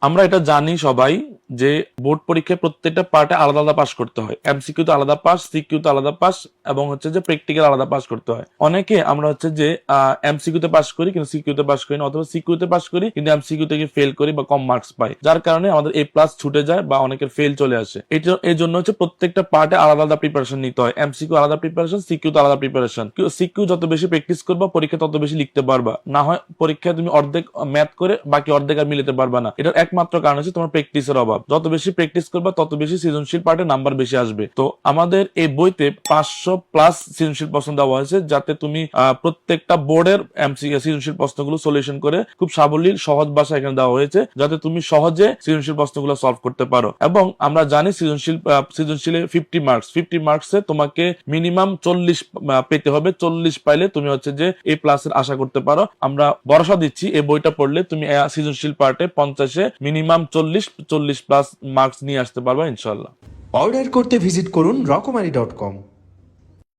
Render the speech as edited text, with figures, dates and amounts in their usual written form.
আমরা এটা জানি সবাই যে বোর্ড পরীক্ষায় প্রত্যেকটা পার্টে আলাদা আলাদা পাস করতে হয়। এমসিকিউ তো আলাদা পাস, সিকিউ তো আলাদা পাস, এবং হচ্ছে যে প্র্যাকটিক্যাল আলাদা পাস করতে হয়। অনেকে আমরা হচ্ছে যে এমসিকিউ তে পাস করি কিন্তু সিকিউ তে পাস করি না, অথবা সিকিউ তে পাস করি কিন্তু এমসিকিউ থেকে ফেল করি বা কম মার্কস পাই, যার কারণে আমাদের এ প্লাস ছুটে যায় বা অনেকের ফেল চলে আসে। এই জন্য হচ্ছে প্রত্যেকটা পার্টে আলাদা আলাদা প্রিপারেশন নিতে হয়। এমসিকিউ আলাদা প্রিপারেশন, সিকিউ তো আলাদা প্রিপারেশন। সিকিউ যত বেশি প্র্যাকটিস করবা পরীক্ষা তত বেশি লিখতে পারবা, না হয় পরীক্ষায় তুমি অর্ধেক ম্যাথ করে বাকি অর্ধেক আর মিলাতে পারবা না। এটার একমাত্র কারণ হচ্ছে তোমার প্র্যাকটিসের অভাব। যত বেশি প্র্যাকটিস করবা তত বেশি সৃজনশীল পার্টে নাম্বার বেশি আসবে। তো আমাদের এই বইতে 500+ সৃজনশীল প্রশ্ন দেওয়া হয়েছে, যাতে তুমি প্রত্যেকটা বোর্ডের এমসিকিউ সৃজনশীল প্রশ্নগুলো সলিউশন করে খুব সাবলীল সহজ ভাষা এখানে দেওয়া হয়েছে, যাতে তুমি সহজে সৃজনশীল প্রশ্নগুলো সলভ করতে পারো। এবং আমরা জানি সৃজনশীলে 50 মার্কসে তোমাকে মিনিমাম 40 পেতে হবে। 40 পাইলে তুমি হচ্ছে যে এ প্লাসের আশা করতে পারো। আমরা ভরসা দিচ্ছি এই বইটা পড়লে তুমি সৃজনশীল পার্টে 50-এ মিনিমাম 40+ মার্কস নিয়ে আসতে পারবা ইনশাল্লাহ। অর্ডার করতে ভিজিট করুন রকমারি.com।